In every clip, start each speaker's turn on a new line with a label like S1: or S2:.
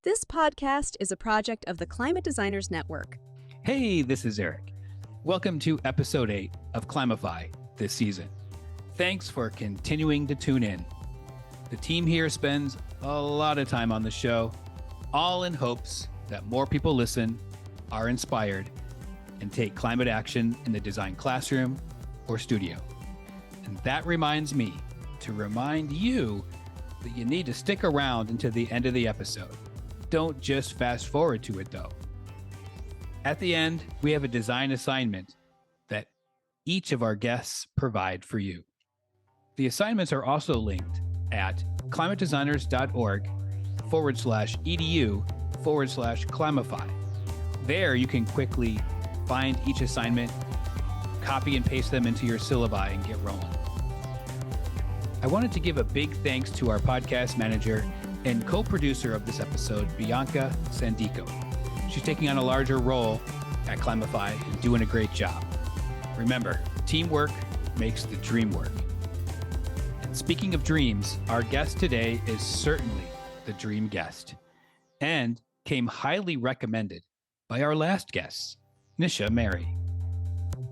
S1: This podcast is a project of the Climate Designers Network.
S2: Hey, this is Eric. Welcome to episode 8 of Climify this season. Thanks for continuing to tune in. The team here spends a lot of time on the show, all in hopes that more people listen, are inspired, and take climate action in the design classroom or studio. And that reminds me to remind you that you need to stick around until the end of the episode. Don't just fast forward to it though. At the end, we have a design assignment that each of our guests provide for you. The assignments are also linked at climatedesigners.org/edu/climify. There you can quickly find each assignment, copy and paste them into your syllabi and get rolling. I wanted to give a big thanks to our podcast manager and co-producer of this episode, Bianca Sandico. She's taking on a larger role at Climify and doing a great job. Remember, teamwork makes the dream work. And speaking of dreams, our guest today is certainly the dream guest and came highly recommended by our last guest, Nisha Mary.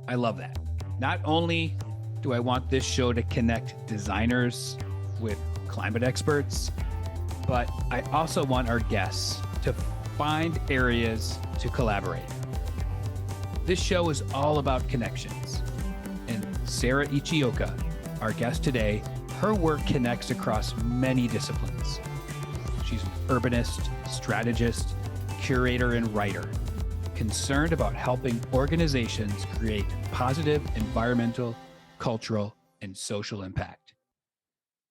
S2: I love that. Not only do I want this show to connect designers with climate experts, but I also want our guests to find areas to collaborate. This show is all about connections. And Sarah Ichioka, our guest today, her work connects across many disciplines. She's an urbanist, strategist, curator, and writer, concerned about helping organizations create positive environmental, cultural, and social impact.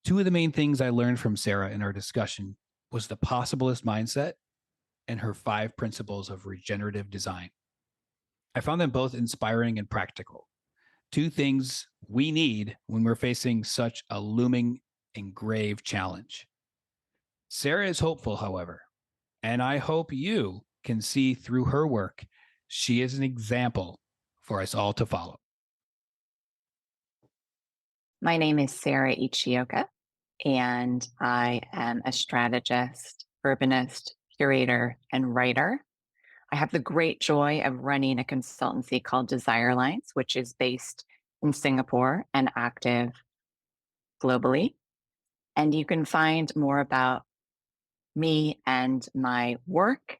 S2: Two of the main things I learned from Sarah in our discussion was the Possiblest Mindset and her 5 principles of regenerative design. I found them both inspiring and practical. 2 things we need when we're facing such a looming and grave challenge. Sarah is hopeful, however, and I hope you can see through her work she is an example for us all to follow.
S3: My name is Sarah Ichioka, and I am a strategist, urbanist, curator, and writer. I have the great joy of running a consultancy called Desire Lines, which is based in Singapore and active globally. And you can find more about me and my work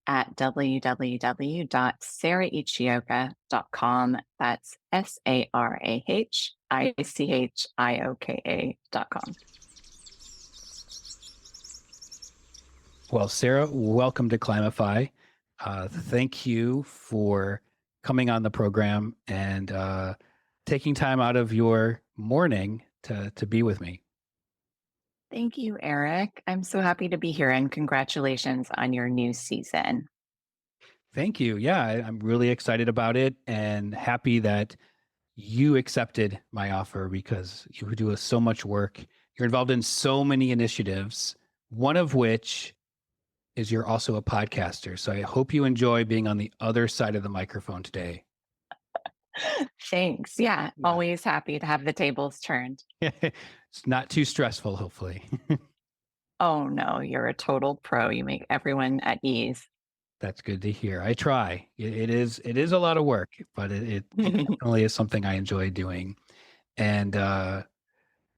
S3: at www.sarahichioka.com. That's SARAHICHIOKA.com.
S2: Well, Sarah, welcome to Climify. Thank you for coming on the program and taking time out of your morning to be with me.
S3: Thank you, Eric. I'm so happy to be here, and congratulations on your new season.
S2: Thank you. Yeah, I'm really excited about it and happy that you accepted my offer because you do so much work. You're involved in so many initiatives, one of which is you're also a podcaster. So I hope you enjoy being on the other side of the microphone today.
S3: Thanks. Yeah, always happy to have the tables turned.
S2: It's not too stressful, hopefully.
S3: Oh, no, you're a total pro. You make everyone at ease.
S2: That's good to hear. I try. It is a lot of work, but it definitely is something I enjoy doing. And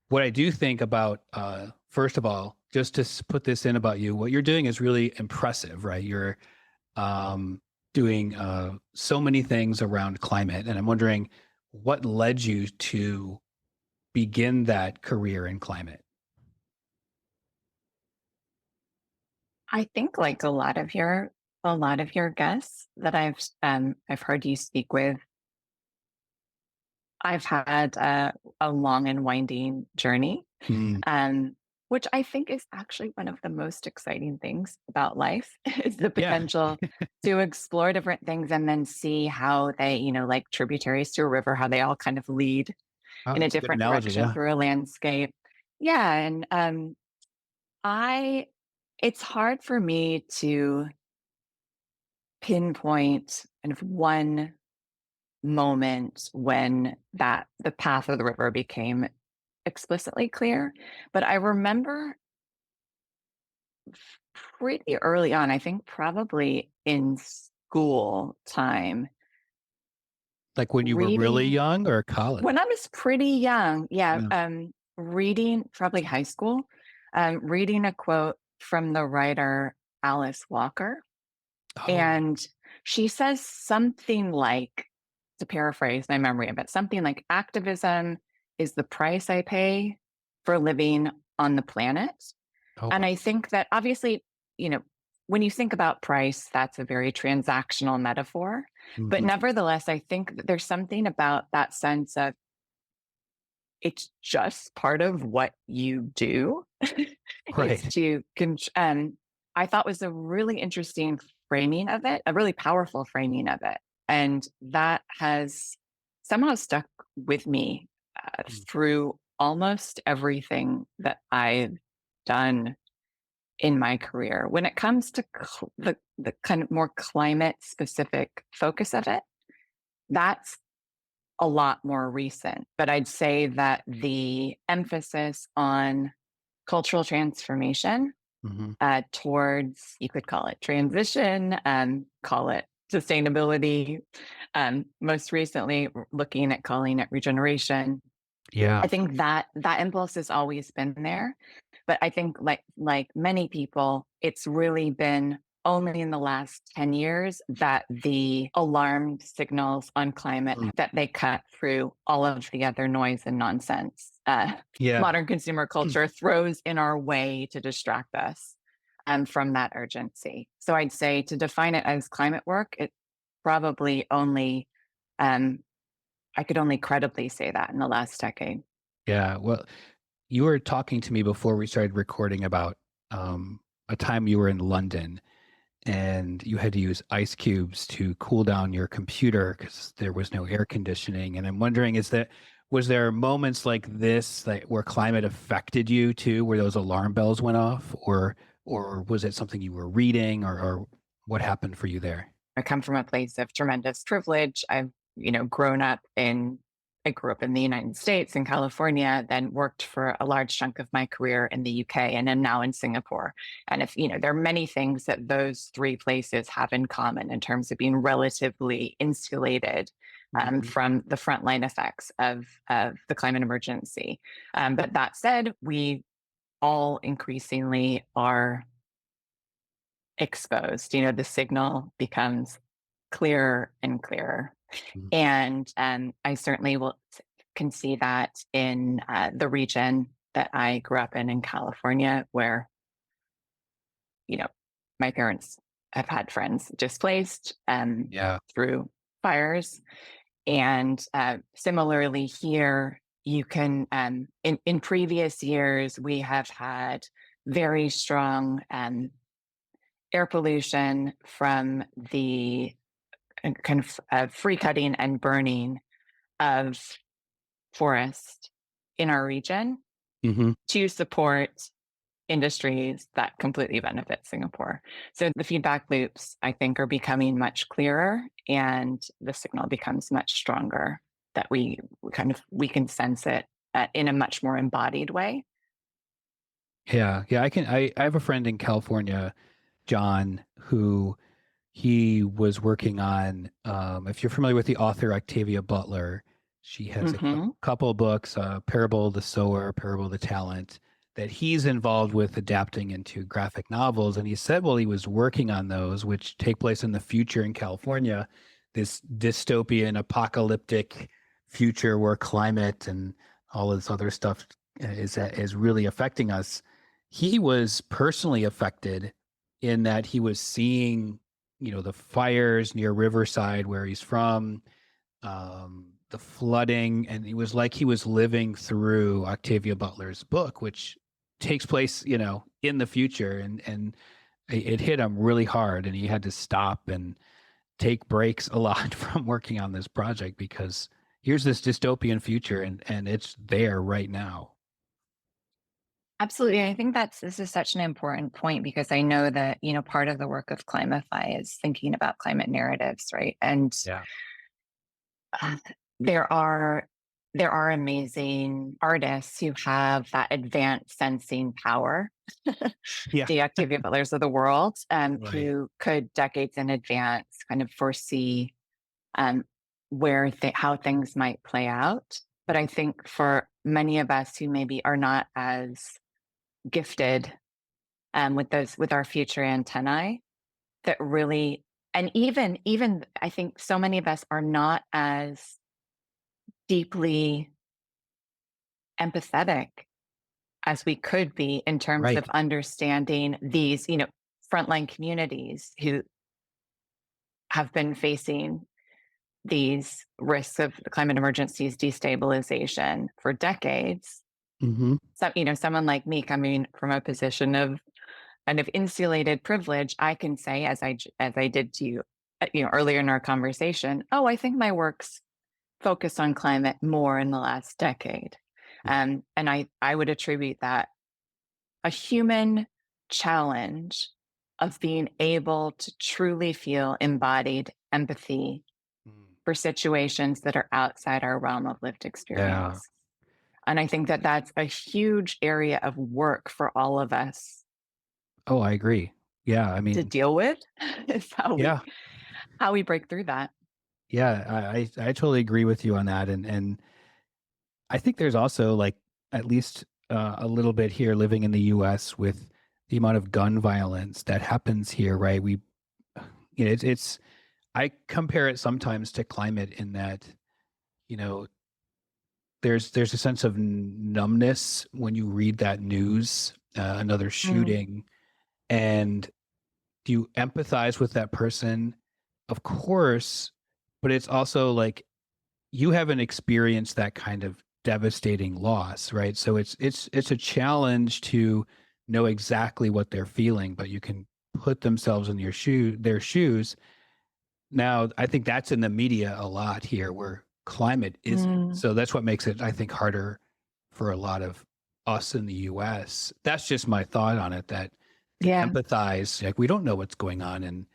S2: what I do think about, first of all, just to put this in about you, what you're doing is really impressive, right? You're doing so many things around climate. And I'm wondering what led you to begin that career in climate?
S3: I think, like a lot of your guests that I've heard you speak with, I've had a long and winding journey, which I think is actually one of the most exciting things about life is the potential to explore different things and then see how they, like tributaries to a river, how they all kind of lead in a different direction through a landscape. Yeah, and it's hard for me to pinpoint kind of one moment when the path of the river became explicitly clear. But I remember pretty early on. I think probably in school time,
S2: Like when you were really
S3: reading
S2: young or college?
S3: when I was pretty young. Yeah,
S2: Yeah.
S3: reading probably high school, reading a quote from the writer Alice Walker.
S2: Oh,
S3: And she says something like, to paraphrase my memory of it, something like activism is the price I pay for living on the planet.
S2: oh,
S3: And
S2: wow.
S3: I think that obviously, you know, when you think about price, that's a very transactional metaphor. But
S2: Mhm.
S3: nevertheless, I think that there's something about that sense of it's just part of what you do is
S2: Right.
S3: to I thought was a really interesting framing of it, a really powerful framing of it. And that has somehow stuck with me
S2: Mm.
S3: through almost everything that I've done in my career. When it comes to the kind of more climate specific focus of it, that's a lot more recent. But I'd say that the emphasis on cultural transformation
S2: Mhm.
S3: towards, you could call it transition, call it sustainability. Most recently, looking at calling it regeneration.
S2: Yeah.
S3: I think that that impulse has always been there, but I think like many people, it's really been only in the last 10 years that the alarm signals on climate
S2: Mm.
S3: that they cut through all of the other noise and nonsense.
S2: Yeah.
S3: Modern consumer culture throws in our way to distract us from that urgency. So I'd say to define it as climate work, it probably only um, I could only credibly say that in the last decade.
S2: Yeah. Well, you were talking to me before we started recording about a time you were in London and you had to use ice cubes to cool down your computer because there was no air conditioning. And I'm wondering, was there moments like this where climate affected you too, where those alarm bells went off, or was it something you were reading, or what happened for you there?
S3: I come from a place of tremendous privilege. Grown up in I grew up in the United States in California, then worked for a large chunk of my career in the UK and am now in Singapore. And if there are many things that those three places have in common in terms of being relatively insulated
S2: Mhm.
S3: from the frontline effects of the climate emergency. But that said, we all increasingly are exposed. The signal becomes clearer and clearer.
S2: Mhm.
S3: And I certainly can see that in the region that I grew up in California, where, you know, my parents have had friends displaced
S2: Yeah.
S3: through fires. And similarly here, you can, in previous years, we have had very strong air pollution from the kind of free cutting and burning of forest in our region
S2: Hmm.
S3: to support industries that completely benefit Singapore. So the feedback loops, I think, are becoming much clearer and the signal becomes much stronger that we can sense it in a much more embodied way.
S2: Yeah. Yeah. I have a friend in California, John, who he was working on, if you're familiar with the author Octavia Butler, she has a
S3: Hmm.
S2: couple of books, Parable of the Sower, Parable of the Talent, that he's involved with adapting into graphic novels. And he said while he was working on those, which take place in the future in California, this dystopian, apocalyptic future where climate and all this other stuff is really affecting us. He was personally affected in that he was seeing, the fires near Riverside where he's from, the flooding, and it was like he was living through Octavia Butler's book, which takes place, in the future, and it hit him really hard, and he had to stop and take breaks a lot from working on this project because here's this dystopian future, and it's there right now.
S3: Absolutely. I think this is such an important point because I know that, part of the work of Climify is thinking about climate narratives, right? And
S2: Yeah.
S3: uh, there are there are amazing artists who have that advanced sensing power,
S2: Yeah.
S3: the Octavia Butlers of the world,
S2: Right.
S3: who could decades in advance kind of foresee um, how things might play out. But I think for many of us who maybe are not as gifted with our future antennae, that really, and even I think so many of us are not as deeply empathetic as we could be in terms
S2: Right.
S3: of understanding these, frontline communities who have been facing these risks of the climate emergency's destabilization for decades.
S2: Hmm.
S3: So, someone like me coming from a position of kind of insulated privilege, I can say, as I did to you, earlier in our conversation, oh, I think my work's focused on climate more in the last decade,
S2: Yeah.
S3: and I would attribute that a human challenge of being able to truly feel embodied empathy
S2: Mm.
S3: for situations that are outside our realm of lived
S2: Yeah.
S3: experience. And I think that that's a huge area of work for all of us
S2: Oh, I agree. Yeah. I
S3: to
S2: mean,
S3: deal with is
S2: yeah.
S3: how we break through that.
S2: Yeah. I totally agree with you on that. And I think there's also like at least a little bit here living in the US with the amount of gun violence that happens here, right? It's, I compare it sometimes to climate in that, you know, there's a sense of numbness when you read that news, another
S3: Mm,
S2: shooting, and do you empathize with that person? Of course, but it's also like you haven't experienced that kind of devastating loss, right? So it's a challenge to know exactly what they're feeling, but you can put themselves in their shoes. Now, I think that's in the media a lot here where climate isn't.
S3: mm,
S2: So that's what makes it, I think, harder for a lot of us in the US. That's just my thought on it, that to
S3: yeah,
S2: empathize, like we don't know what's going on in,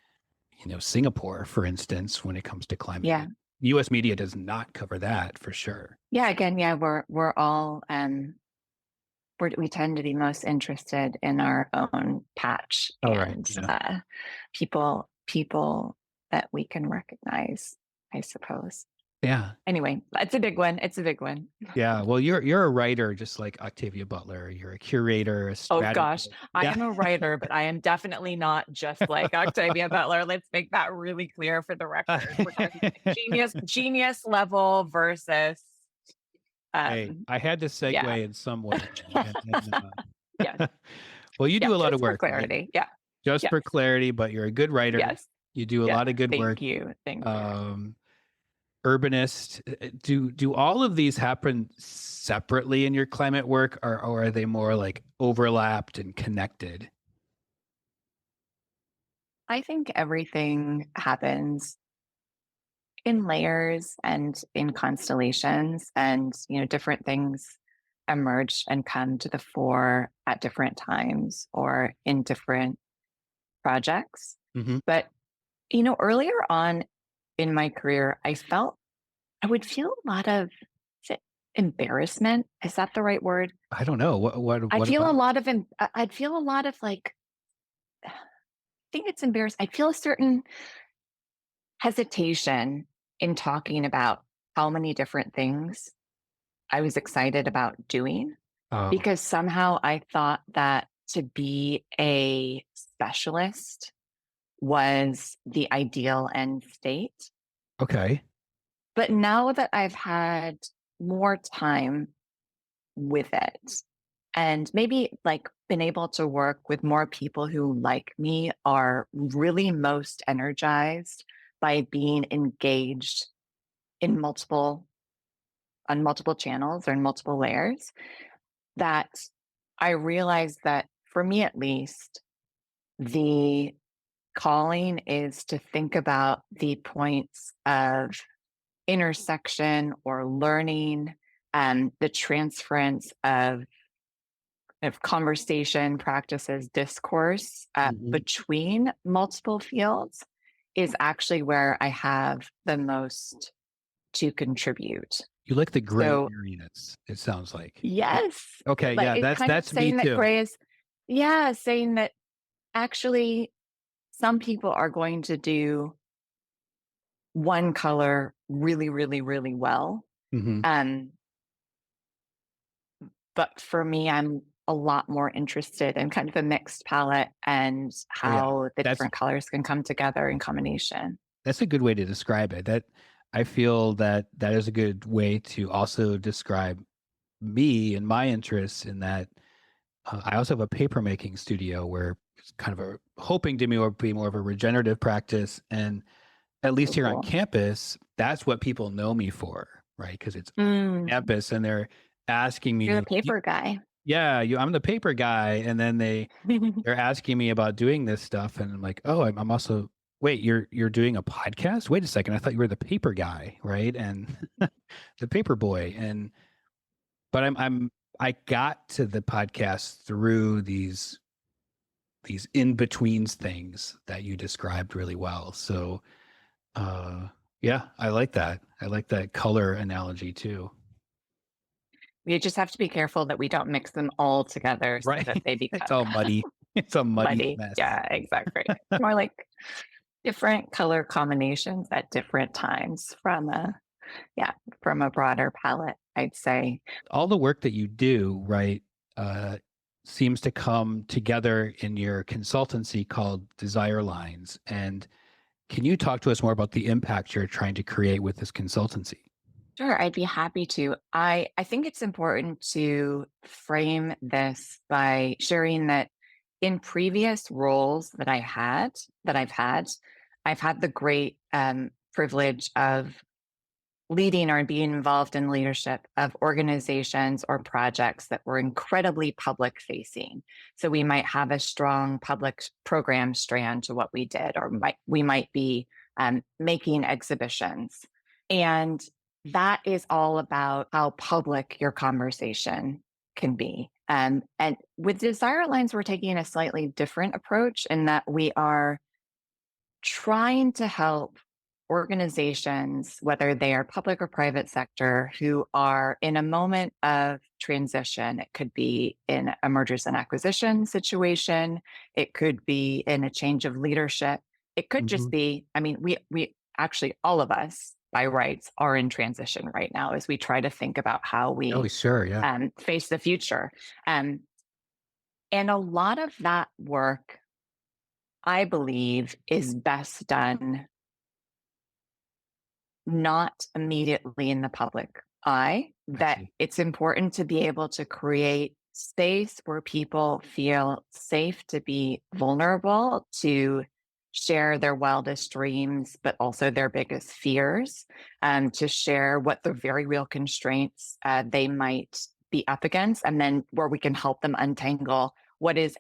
S2: Singapore, for instance, when it comes to climate.
S3: yeah,
S2: US media does not cover that for sure.
S3: yeah. Again, yeah, we're all we tend to be most interested in our own patch
S2: Oh, right.
S3: and
S2: Yeah.
S3: people that we can recognize, I suppose.
S2: Yeah.
S3: Anyway, it's a big one. It's a big one.
S2: Yeah. Well, you're a writer just like Octavia Butler. You're a curator, a
S3: Oh gosh,
S2: strategist.
S3: I
S2: Yeah.
S3: am a writer, but I am definitely not just like Octavia Butler. Let's make that really clear for the record. We're talking like genius level versus
S2: Hey,
S3: um
S2: I had to
S3: yeah.
S2: segue in some way. And,
S3: Yes.
S2: well, you
S3: Yeah,
S2: do a lot of
S3: just for
S2: work, right?
S3: clarity. Yeah.
S2: Just
S3: Yes.
S2: for clarity, but you're a good writer.
S3: Yes.
S2: You do a
S3: Yeah.
S2: lot of good work.
S3: Thank you. Thank you.
S2: Um, urbanist. Do all of these happen separately in your climate work, or are they more like overlapped and connected?
S3: I think everything happens in layers and in constellations, and different things emerge and come to the fore at different times or in different projects.
S2: Hmm.
S3: But earlier on in my career, I would feel a lot of, is it embarrassment? Is that the right word?
S2: I don't know
S3: I'd
S2: what
S3: feel a
S2: about.
S3: lot of I'd feel a lot of like, I think it's embarrassed. I'd feel a certain hesitation in talking about how many different things I was excited about doing,
S2: Oh,
S3: because somehow I thought that to be a specialist was the ideal end state.
S2: okay.
S3: But now that I've had more time with it and maybe like been able to work with more people who, like me, are really most energized by being engaged in multiple channels or in multiple layers, that I realized that for me at least, the calling is to think about the points of intersection or learning and the transference of conversation practices, discourse
S2: Hmm.
S3: between multiple fields is actually where I have the most to contribute.
S2: You like the gray
S3: So
S2: areas, it sounds like.
S3: yes,
S2: Okay,
S3: but
S2: yeah,
S3: it's kind of
S2: that's me
S3: saying that
S2: too.
S3: gray is, yeah, saying that actually some people are going to do one color really, really, really well.
S2: Mhm.
S3: Um, but for me, I'm a lot more interested in kind of a mixed palette and
S2: Oh, yeah.
S3: how the
S2: That's
S3: different colors can come together in combination.
S2: that's a good way to describe it. That I feel that that is a good way to also describe me and my interests in that. I also have a paper making studio where it's kind of a hoping to be more of a regenerative practice. And at least
S3: So
S2: here on
S3: cool.
S2: campus, that's what people know me for, right? Because it's
S3: Mm,
S2: campus and they're asking
S3: you're the
S2: me,
S3: paper guy.
S2: yeah, I'm the paper guy. And then they're asking me about doing this stuff. And I'm like, oh, I'm also, wait, you're doing a podcast? Wait a second. I thought you were the paper guy, right? And the paper boy. And, but I got to the podcast through these in betweens things that you described really well. So, uh, yeah, I like that. I like that color analogy too.
S3: We just have to be careful that we don't mix them all together so
S2: Right?
S3: that they
S2: It's
S3: become
S2: all muddy. It's a muddy
S3: muddy.
S2: mess.
S3: Yeah, exactly. It's more like different color combinations at different times yeah, from a broader palette, I'd say.
S2: All the work that you do, right, uh, seems to come together in your consultancy called Desire Lines. And can you talk to us more about the impact you're trying to create with this consultancy?
S3: Sure, I'd be happy to. I think it's important to frame this by sharing that in previous roles I've had the great privilege of leading or being involved in leadership of organizations or projects that were incredibly public facing. So we might have a strong public program strand to what we did, or we might be making exhibitions. And that is all about how public your conversation can be. And with Desire Lines, we're taking a slightly different approach in that we are trying to help organizations, whether they are public or private sector, who are in a moment of transition. It could be in a mergers and acquisition situation. It could be in a change of leadership. It could just
S2: Mhm.
S3: be, I mean, we actually, all of us by rights are in transition right now as we try to think about how
S2: Oh,
S3: we
S2: sure. Yeah.
S3: face the future. Um, and a lot of that work, I believe, is best done not immediately in the public eye,
S2: I
S3: that
S2: see.
S3: it's important to be able to create space where people feel safe to be vulnerable, to share their wildest dreams, but also their biggest fears, to share what the very real constraints they might be up against, and then where we can help them untangle what is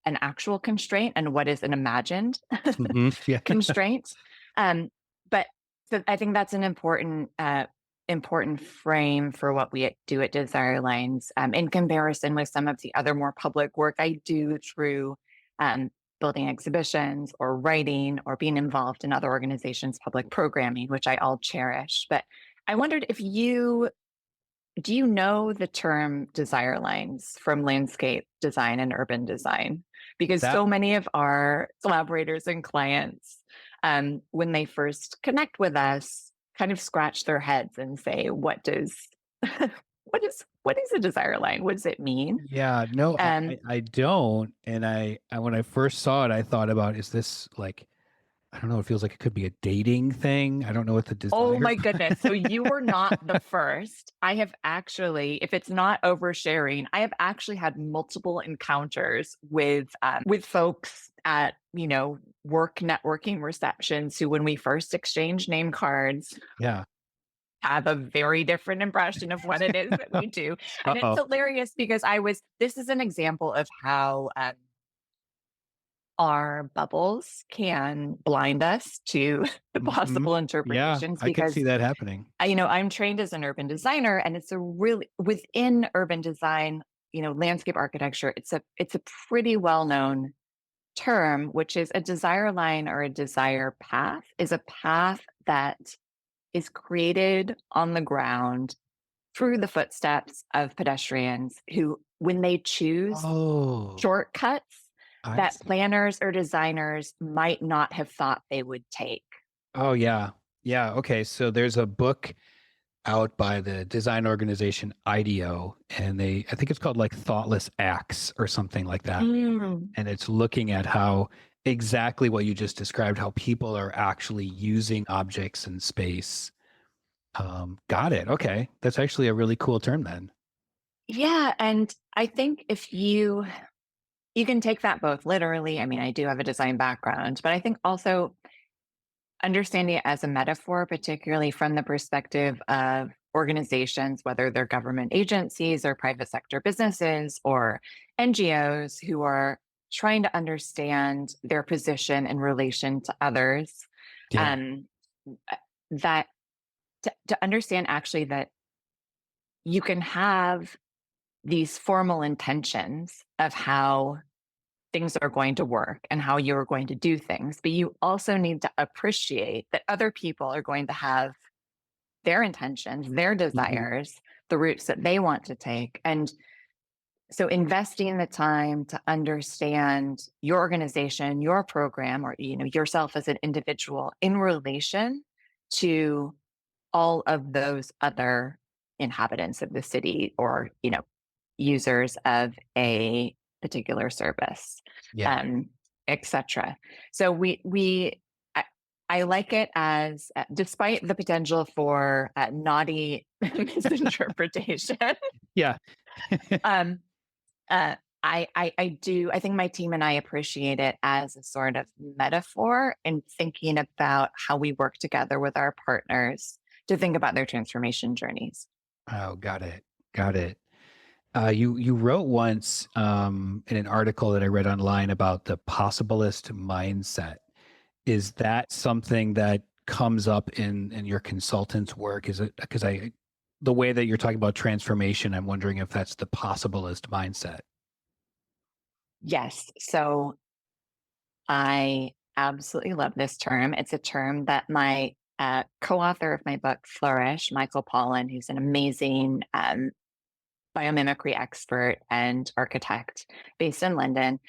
S3: an actual constraint and what is an imagined
S2: Mhm. Yeah.
S3: constraint. Um, but so I think that's an important frame for what we do at Desire Lines, in comparison with some of the other more public work I do through um, building exhibitions or writing or being involved in other organizations' public programming, which I all cherish. But I wondered if you do you know the term desire lines from landscape design and urban design? Because
S2: That
S3: so many of our collaborators and clients, when they first connect with us, kind of scratch their heads and say, "What does what is a desire line? What does it mean?"
S2: Yeah, no,
S3: Um,
S2: I don't. And I when I first saw it, I thought about, is this like, I don't know, it feels like it could be a dating thing. I don't know what the
S3: Oh
S2: desire.
S3: my goodness. So you were not the first. I have actually, if it's not oversharing, I have actually had multiple encounters with folks at, work networking receptions who when we first exchange name cards
S2: Yeah.
S3: have a very different impression of what it is that we do. And it's
S2: Uh-oh.
S3: hilarious because this is an example of how our bubbles can blind us to the
S2: Mhm.
S3: possible
S2: Yeah,
S3: interpretations
S2: I could
S3: because
S2: see that happening.
S3: I'm trained as an urban designer, and it's a really within urban design, landscape architecture. It's a pretty well known term, which is a desire line or a desire path is a path that is created on the ground through the footsteps of pedestrians who, when they choose
S2: Oh,
S3: shortcuts
S2: I
S3: that
S2: see.
S3: planners or designers might not have thought they would take.
S2: Oh, yeah. Yeah. Okay. So there's a book out by the design organization IDEO, and I think it's called like Thoughtless Acts or something like that.
S3: Mm.
S2: And it's looking at how exactly what you just described, how people are actually using objects in space. Got it. Okay. That's actually a really cool term then.
S3: Yeah, and I think if you can take that both literally. I mean, I do have a design background, but I think also understanding it as a metaphor, particularly from the perspective of organizations, whether they're government agencies or private sector businesses or NGOs who are trying to understand their position in relation to others,
S2: Yeah.
S3: um, that to understand actually that you can have these formal intentions of how things are going to work and how you're going to do things. But you also need to appreciate that other people are going to have their intentions, their
S2: Mhm.
S3: desires, the routes that they want to take. And so investing the time to understand your organization, your program, or yourself as an individual in relation to all of those other inhabitants of the city or users of a particular service,
S2: Yeah.
S3: um, etc. So I, I like it as, despite the potential for naughty misinterpretation.
S2: Yeah.
S3: um, uh, I think my team and I appreciate it as a sort of metaphor in thinking about how we work together with our partners to think about their transformation journeys.
S2: Oh, got it. Got it. You wrote once in an article that I read online about the possibilist mindset. Is that something that comes up in your consultant's work? Is it because the way that you're talking about transformation, I'm wondering if that's the possibilist mindset.
S3: Yes. So I absolutely love this term. It's a term that my co-author of my book, Flourish, Michael Pollan, who's an amazing biomimicry expert and architect based in London,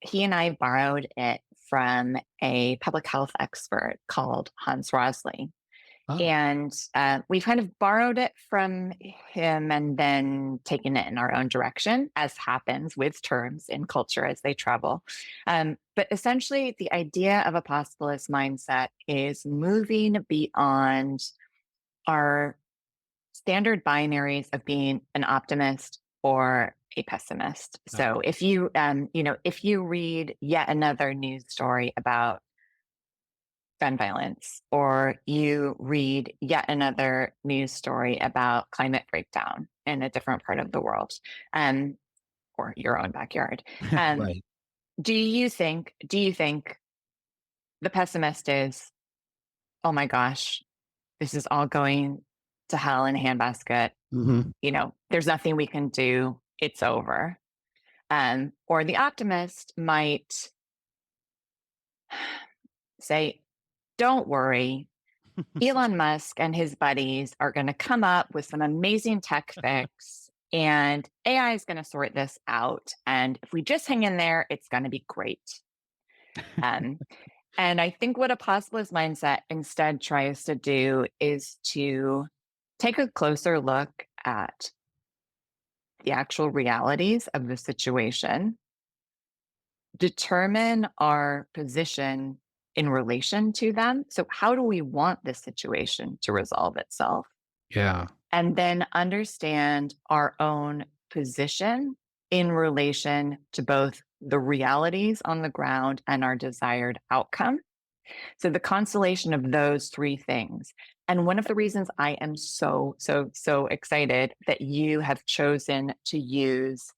S3: he and I borrowed it from a public health expert called Hans Rosling.
S2: Oh,
S3: And we've kind of borrowed it from him and then taken it in our own direction, as happens with terms in culture as they travel. But essentially, the idea of a possibilist mindset is moving beyond our standard binaries of being an optimist or a pessimist.
S2: okay.
S3: So if you read yet another news story about gun violence, or you read yet another news story about climate breakdown in a different part of the world, um, or your own backyard. Um,
S2: Right.
S3: do you think the pessimist is, oh my gosh, this is all going to hell in a handbasket.
S2: Hmm.
S3: There's nothing we can do. It's over. Or the optimist might say, don't worry, Elon Musk and his buddies are going to come up with some amazing tech fix, and AI is going to sort this out. And if we just hang in there, it's going to be great. Um, and I think what a possibilist mindset instead tries to do is to take a closer look at the actual realities of the situation, determine our position in relation to them. So, how do we want this situation to resolve itself?
S2: Yeah.
S3: And then understand our own position in relation to both the realities on the ground and our desired outcome. So, the constellation of those three things. And one of the reasons I am so, so, so excited that you have chosen to use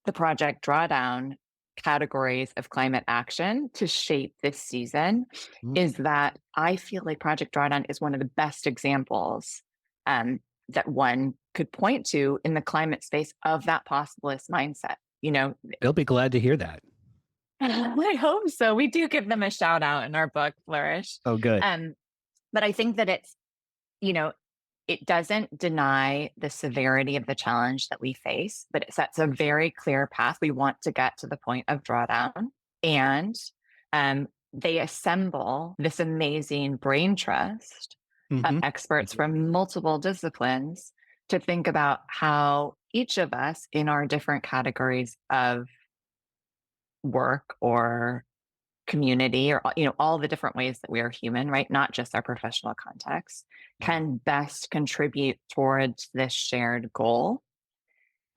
S3: the Project Drawdown categories of climate action to shape this season
S2: Mm.
S3: is that I feel like Project Drawdown is one of the best examples um, that one could point to in the climate space of that possibilist mindset.
S2: They'll be glad to hear that.
S3: I hope so. We do give them a shout out in our book, Flourish.
S2: Oh, good.
S3: Um, but I think that it's, you know, it doesn't deny the severity of the challenge that we face, but it sets a very clear path. We want to get to the point of drawdown. And they assemble this amazing brain trust of
S2: Mm-hmm.
S3: experts from multiple disciplines to think about how each of us in our different categories of work or community, or all the different ways that we are human, right, not just our professional context, can best contribute towards this shared goal.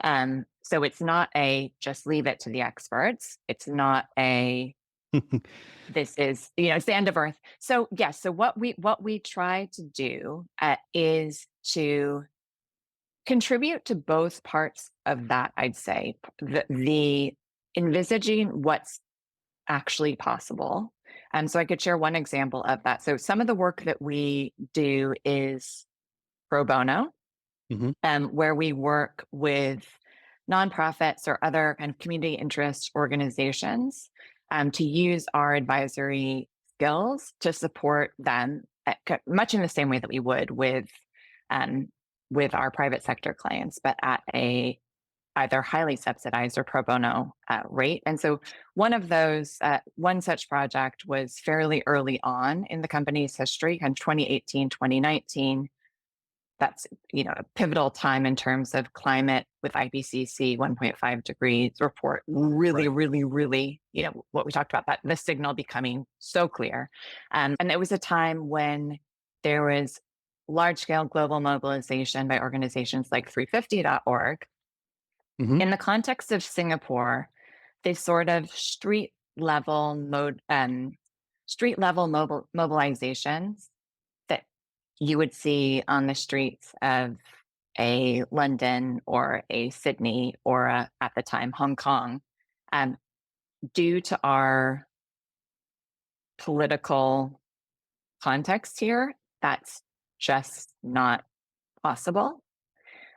S3: So it's not a just leave it to the experts. It's not a this is, it's the end of earth. So yes, so what we try to do is to contribute to both parts of that. I'd say the envisaging what's actually possible. So I could share one example of that. So some of the work that we do is pro bono,
S2: Mm-hmm.
S3: where we work with nonprofits or other kind of community interest organizations to use our advisory skills to support them much in the same way that we would with our private sector clients, but at a either highly subsidized or pro bono rate. And so one such project was fairly early on in the company's history, kind of 2018, 2019. That's, a pivotal time in terms of climate with IPCC 1.5 degrees report. Really,
S2: Right.
S3: really, really, what we talked about, that the signal becoming so clear. And it was a time when there was large scale global mobilization by organizations like 350.org.
S2: Mm-hmm.
S3: In the context of Singapore, they sort of street level mobilizations that you would see on the streets of a London or a Sydney or at the time Hong Kong, um, due to our political context here, that's just not possible.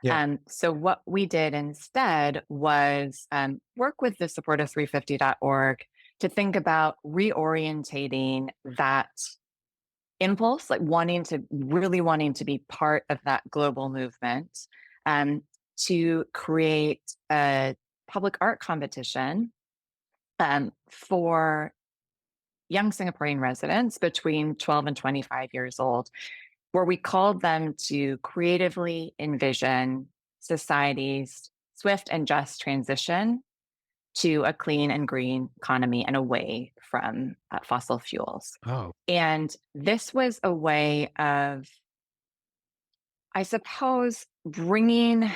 S2: Yeah.
S3: So what we did instead was work with the support of 350.org to think about reorientating that impulse, like really wanting to be part of that global movement, to create a public art competition for young Singaporean residents between 12 and 25 years old, where we called them to creatively envision society's swift and just transition to a clean and green economy and away from fossil fuels.
S2: Oh,
S3: And this was a way of, I suppose, bringing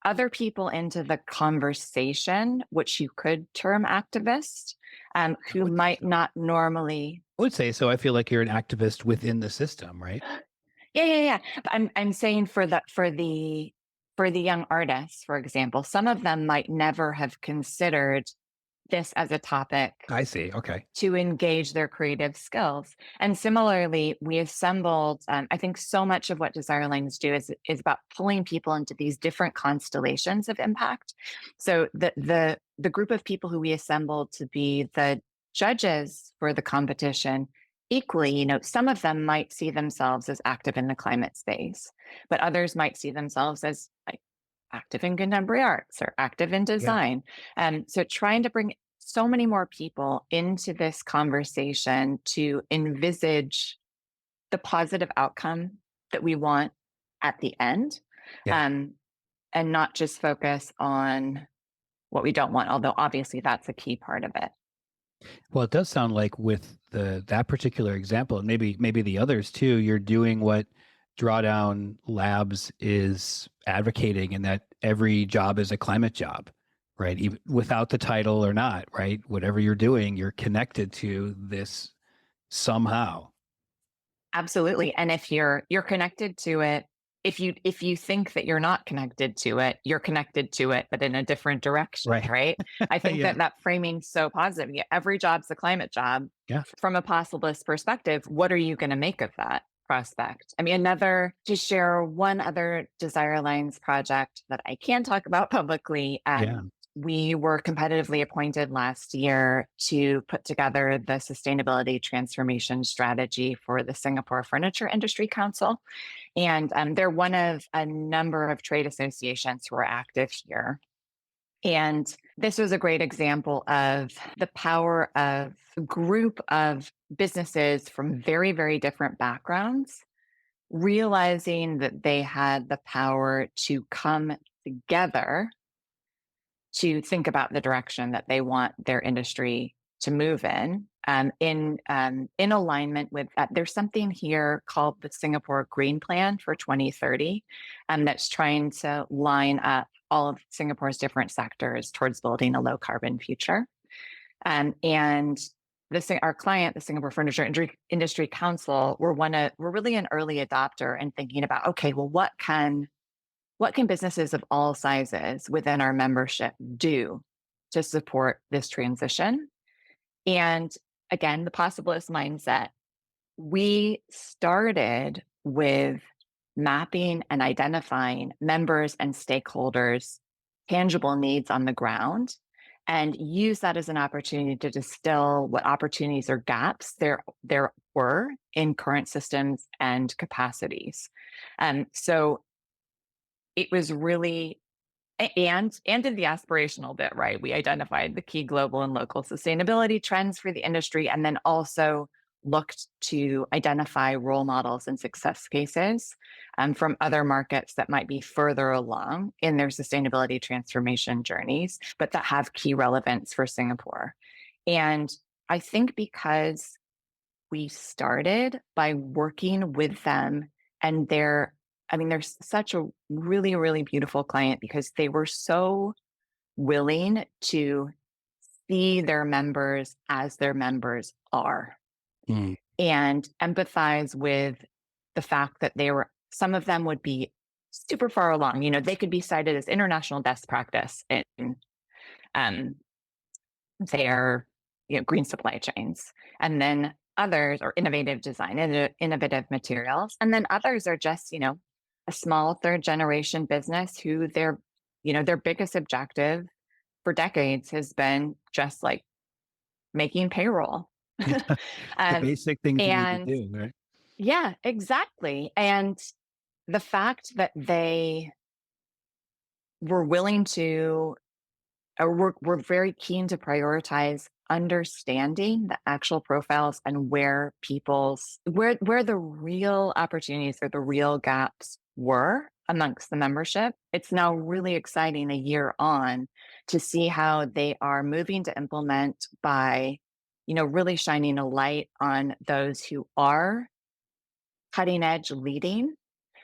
S3: other people into the conversation, which you could term activist,
S2: I
S3: who
S2: would say
S3: might
S2: so.
S3: not normally.
S2: I would say so. I feel like you're an activist within the system, right?
S3: Yeah. But I'm saying for the young artists, for example, some of them might never have considered this as a topic
S2: I see. Okay.
S3: to engage their creative skills. And similarly, we assembled, I think so much of what Desire Lines do is about pulling people into these different constellations of impact. So the group of people who we assembled to be the judges for the competition, equally, some of them might see themselves as active in the climate space, but others might see themselves as like active in contemporary arts or active in
S2: Yeah.
S3: design. So trying to bring so many more people into this conversation to envisage the positive outcome that we want at the end,
S2: Yeah.
S3: um, and not just focus on what we don't want, although obviously that's a key part of it.
S2: Well, it does sound like with that particular example, and maybe the others too, you're doing what Drawdown Labs is advocating, in that every job is a climate job, right? Even without the title or not, right? Whatever you're doing, you're connected to this somehow.
S3: Absolutely. And if you're connected to it, if you think that you're not connected to it, you're connected to it, but in a different direction,
S2: Right.
S3: right? I think
S2: Yeah.
S3: that framing's so positive. Yeah, every job's a climate job.
S2: Yeah.
S3: From a possibilist perspective, what are you going to make of that prospect? I mean, to share one other Desire Lines project that I can talk about publicly.
S2: Yeah.
S3: we were competitively appointed last year to put together the sustainability transformation strategy for the Singapore Furniture Industry Council. And they're one of a number of trade associations who are active here. And this was a great example of the power of a group of businesses from very, very different backgrounds, realizing that they had the power to come together to think about the direction that they want their industry to move in alignment with that. There's something here called the Singapore Green Plan for 2030, that's trying to line up all of Singapore's different sectors towards building a low carbon future. And our client, the Singapore Furniture Industry Council, we're really an early adopter and thinking about, okay, well, what can businesses of all sizes within our membership do to support this transition? And again, the Possiblest Mindset, we started with mapping and identifying members and stakeholders' tangible needs on the ground, and use that as an opportunity to distill what opportunities or gaps there were in current systems and capacities. So it was really, and in the aspirational bit, right? We identified the key global and local sustainability trends for the industry, and then also looked to identify role models and success cases from other markets that might be further along in their sustainability transformation journeys, but that have key relevance for Singapore. And I think because we started by working with them, and they're such a really, really beautiful client because they were so willing to see their members as their members are and empathize with the fact that some of them would be super far along. They could be cited as international best practice in um, their green supply chains. And then others are innovative design and innovative materials. And then others are just, a small third generation business who their biggest objective for decades has been just like making payroll.
S2: The
S3: um,
S2: basic things you need to
S3: and
S2: do, right?
S3: yeah, exactly. And the fact that they were willing to, or we're very keen to prioritize understanding the actual profiles and where the real opportunities or the real gaps were amongst the membership. It's now really exciting a year on to see how they are moving to implement by, really shining a light on those who are cutting edge leading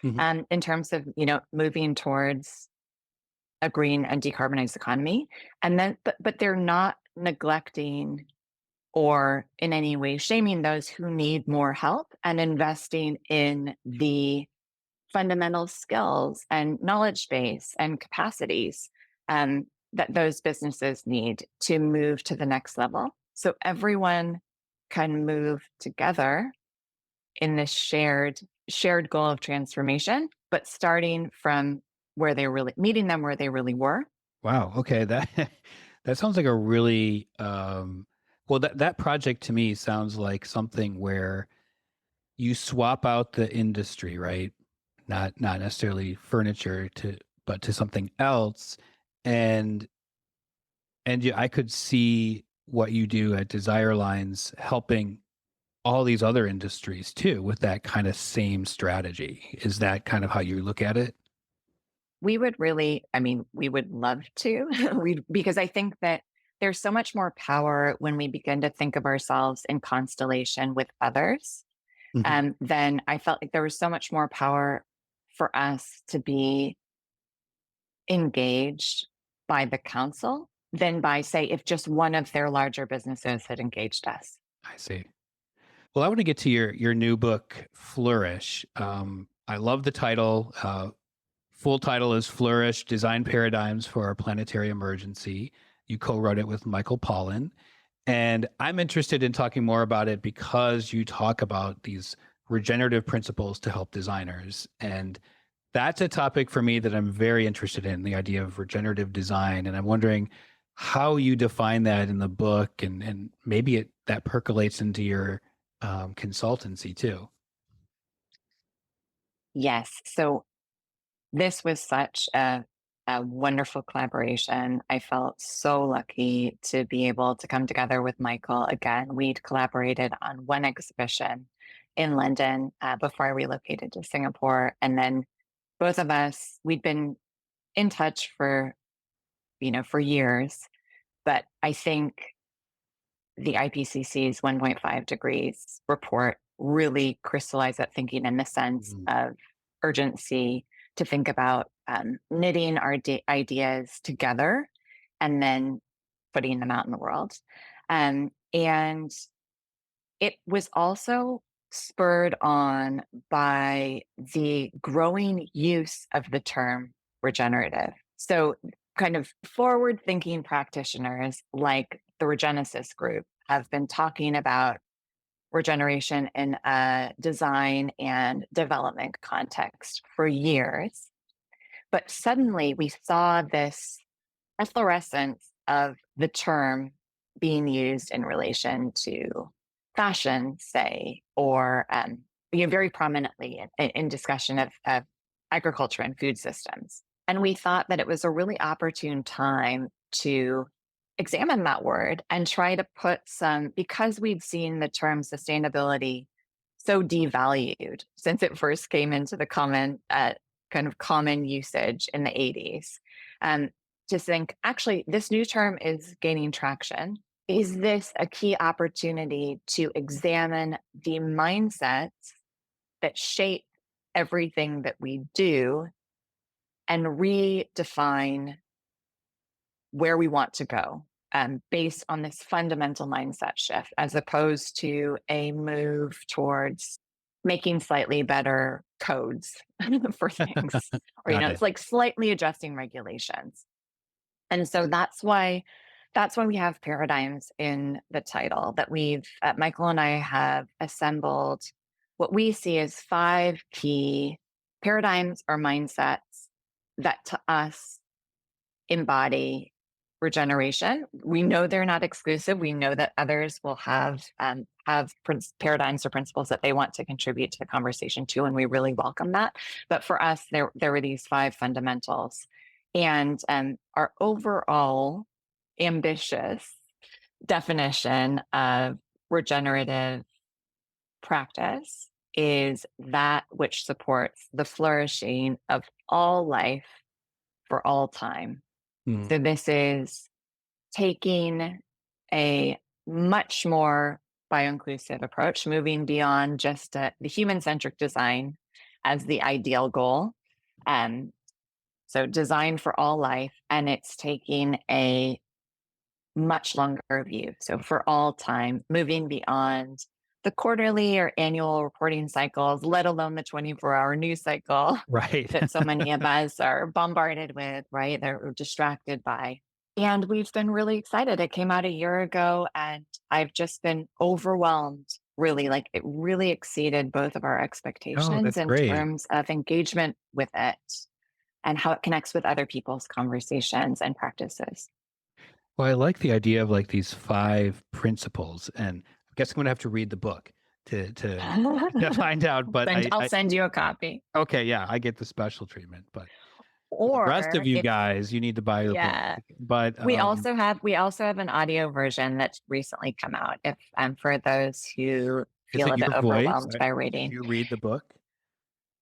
S2: Mhm.
S3: in terms of, moving towards a green and decarbonized economy. And then, but they're not neglecting or in any way shaming those who need more help and investing in the fundamental skills and knowledge base and capacities that those businesses need to move to the next level. So everyone can move together in this shared goal of transformation, but starting from meeting them where they really were.
S2: Wow. Okay. That that sounds like a really well, that project to me sounds like something where you swap out the industry, right? Not necessarily furniture but to something else. And yeah, I could see what you do at Desire Lines helping all these other industries too with that kind of same strategy. Is that kind of how you look at it?
S3: We would love to, because I think that there's so much more power when we begin to think of ourselves in constellation with others.
S2: Mhm.
S3: Then I felt like there was so much more power for us to be engaged by the council than by, say, if just one of their larger businesses had engaged us.
S2: I see. Well, I want to get to your new book, Flourish. I love the title. Full title is Flourish: Design Paradigms for Our Planetary Emergency. You co-wrote it with Michael Pollan. And I'm interested in talking more about it because you talk about these regenerative principles to help designers. And That's a topic for me that I'm very interested in, the idea of regenerative design. And I'm wondering how you define that in the book, and maybe that percolates into your consultancy too.
S3: Yes. So this was such a wonderful collaboration. I felt so lucky to be able to come together with Michael again. We'd collaborated on one exhibition in London before I relocated to Singapore. And then both of us, we'd been in touch for, for years. But I think the IPCC's 1.5 degrees report really crystallized that thinking in the sense
S2: Mm.
S3: of urgency to think about knitting our ideas together and then putting them out in the world. And it was also spurred on by the growing use of the term regenerative. So, kind of forward thinking practitioners like the Regenesis group have been talking about regeneration in a design and development context for years. But suddenly we saw this efflorescence of the term being used in relation to fashion, say, or very prominently in discussion of agriculture and food systems. And we thought that it was a really opportune time to examine that word and try to put some, because we'd seen the term sustainability so devalued since it first came into the kind of common usage in the 80s. To think, actually, this new term is gaining traction. Is this a key opportunity to examine the mindsets that shape everything that we do and redefine where we want to go based on this fundamental mindset shift, as opposed to a move towards making slightly better codes for things, or,
S2: Got
S3: it's
S2: it.
S3: like slightly adjusting regulations. And so that's why we have paradigms in the title that Michael and I have assembled what we see as 5 key paradigms or mindsets that to us embody regeneration. We know they're not exclusive. We know that others will have paradigms or principles that they want to contribute to the conversation too, and we really welcome that. But for us, there were these 5 fundamentals, and our overall ambitious definition of regenerative practice is that which supports the flourishing of all life for all time.
S2: Mm.
S3: So this is taking a much more bio-inclusive approach, moving beyond just the human-centric design as the ideal goal. So design for all life, and it's taking a much longer view. So for all time, moving beyond the quarterly or annual reporting cycles, let alone the 24-hour news cycle
S2: Right.
S3: that so many of us are bombarded with, right? That we're distracted by. And we've been really excited. It came out a year ago, and I've just been overwhelmed. Really, like it really exceeded both of our
S2: Oh,
S3: expectations
S2: that's
S3: in
S2: great.
S3: terms of engagement with it and how it connects with other people's conversations and practices.
S2: Well, I like the idea of like these 5 principles, and I guess I'm going to have to read the book to find out. But
S3: I'll send you a copy.
S2: okay, yeah, I get the special treatment, but the rest of
S3: Or
S2: you
S3: if
S2: guys, you need to buy the book.
S3: Yeah,
S2: But
S3: we also have an audio version that's recently come out. If for those who
S2: is
S3: feel
S2: it
S3: a bit
S2: your voice?
S3: overwhelmed by
S2: Did
S3: reading,
S2: you read the book?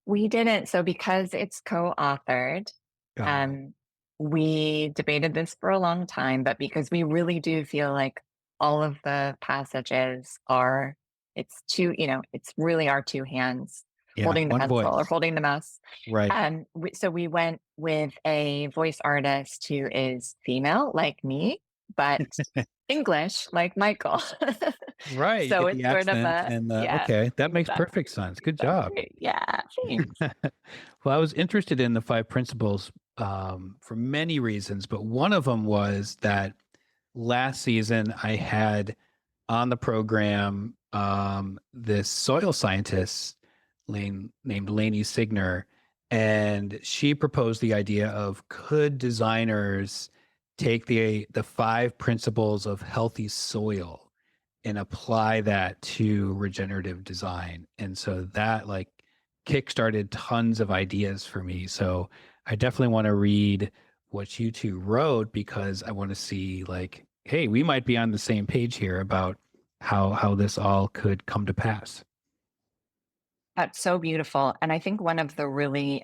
S3: we didn't. So because it's co-authored,
S2: Got it.
S3: um, we debated this for a long time, but because we really do feel like all of the passages are, it's really our 2 hands
S2: Yeah,
S3: holding the
S2: one
S3: pencil or
S2: voice.
S3: holding the mouse.
S2: Right.
S3: So we went with a voice artist who is female, like me, but English, like Michael.
S2: Right. You
S3: So
S2: get the
S3: it's sort of
S2: accent and
S3: yeah,
S2: okay, that makes
S3: exactly,
S2: perfect sense. Good job.
S3: exactly. Yeah, thanks.
S2: Well, I was interested in the 5 principles for many reasons, but one of them was that last season I had on the program this soil scientist named Lainey Signer, And she proposed the idea of, could designers take the 5 principles of healthy soil and apply that to regenerative design? And so that like kickstarted tons of ideas for me. So I definitely want to read what you two wrote, because I want to see like, hey, we might be on the same page here about how this all could come to pass.
S3: That's so beautiful. And I think one of the really,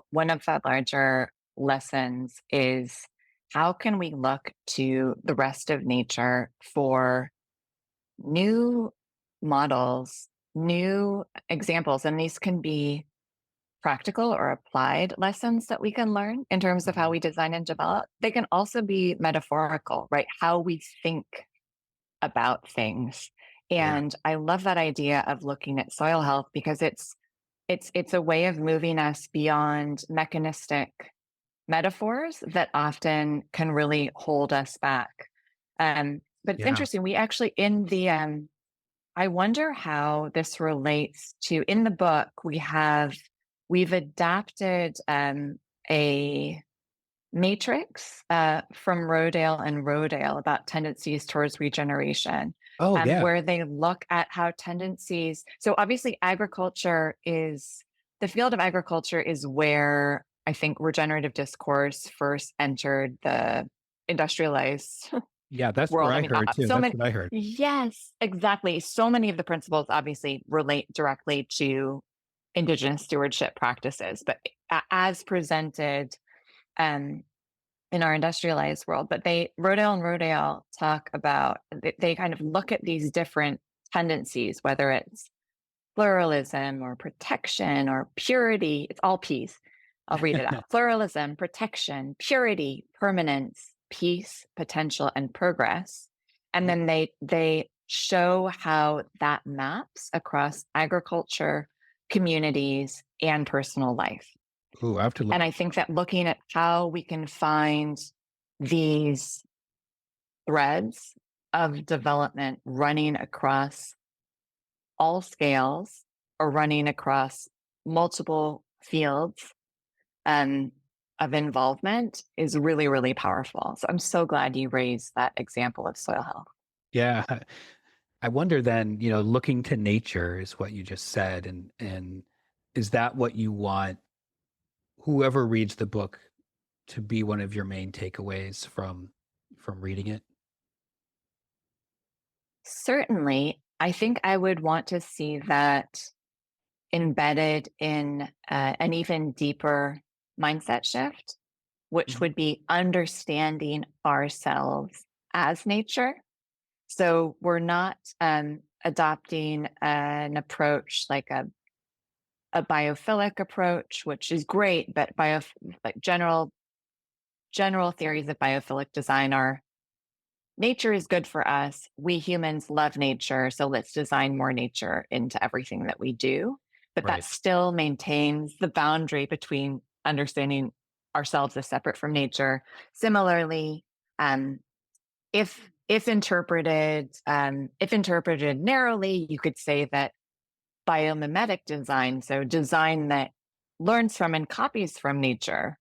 S3: one of the larger lessons is how can we look to the rest of nature for new models, new examples? And these can be practical or applied lessons that we can learn in terms of how we design and develop. They can also be metaphorical, right? How we think about things.
S2: Yeah.
S3: And I love that idea of looking at soil health because it's a way of moving us beyond mechanistic metaphors that often can really hold us back. But it's
S2: Yeah.
S3: interesting. We actually in the I wonder how this relates to in the book we've adapted a matrix from Rodale and Rodale about tendencies towards regeneration,
S2: Oh, yeah.
S3: where they look at how tendencies. So obviously, the field of agriculture is where I think regenerative discourse first entered the industrialized
S2: Yeah. That's what
S3: world. I
S2: I
S3: mean,
S2: heard too.
S3: so
S2: That's
S3: many.
S2: what I heard.
S3: Yes, exactly. So many of the principles obviously relate directly to indigenous stewardship practices, but as presented um, in our industrialized world. But Rodale and Rodale talk about, they kind of look at these different tendencies, whether it's pluralism or protection or purity. It's all peace. I'll read it out. Pluralism, protection, purity, permanence, peace, potential, and progress. And
S2: Yeah.
S3: then they show how that maps across agriculture, communities, and personal life.
S2: Ooh, I have to look.
S3: And I think that looking at how we can find these threads of development running across all scales or running across multiple fields um, of involvement is really, really powerful. So I'm so glad you raised that example of soil health.
S2: Yeah. I wonder then, looking to nature is what you just said. And is that what you want whoever reads the book to be one of your main takeaways from reading it?
S3: Certainly, I think I would want to see that embedded in an even deeper mindset shift, which
S2: Mhm.
S3: would be understanding ourselves as nature. So we're not adopting an approach like a biophilic approach, which is great, but like general theories of biophilic design are nature is good for us. We humans love nature, so let's design more nature into everything that we do. But that
S2: Right.
S3: still maintains the boundary between understanding ourselves as separate from nature. Similarly, um, if interpreted narrowly, you could say that biomimetic design, so design that learns from and copies from nature,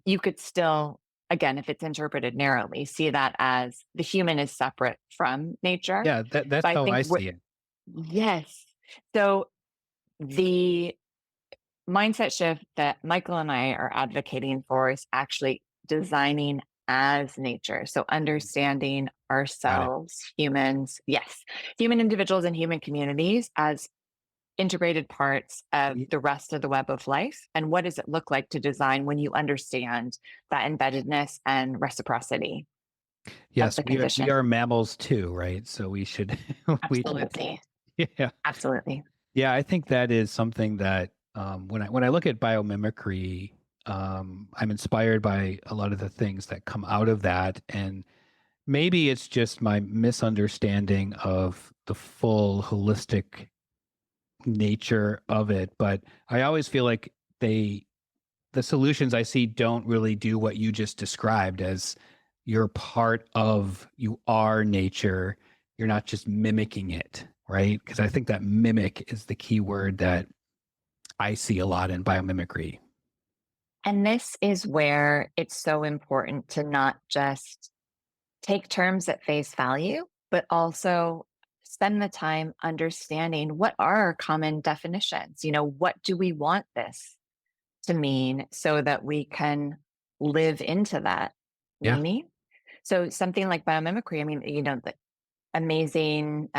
S3: you could still, again, if it's interpreted narrowly, see that as the human is separate from nature.
S2: Yeah, that's
S3: But I
S2: how
S3: think
S2: I see it.
S3: yes. So the mindset shift that Michael and I are advocating for is actually designing as nature. So understanding
S2: Got it.
S3: ourselves, humans, yes, human individuals and human communities as integrated parts of
S2: Y-
S3: the rest of the web of life. And what does it look like to design when you understand that embeddedness and reciprocity of
S2: Yes,
S3: the
S2: we
S3: condition?
S2: are mammals too, right? So we should we should
S3: Absolutely.
S2: yeah.
S3: Absolutely.
S2: Yeah, I think that is something that when I look at biomimicry, I'm inspired by a lot of the things that come out of that, and maybe it's just my misunderstanding of the full holistic nature of it. But I always feel like the solutions I see don't really do what you just described as you are nature. You're not just mimicking it, right? Because I think that mimic is the key word that I see a lot in biomimicry.
S3: And this is where it's so important to not just take terms at face value, but also spend the time understanding what are our common definitions. What do we want this to mean so that we can live into that
S2: Yeah.
S3: meaning? So something like biomimicry, I mean, the amazing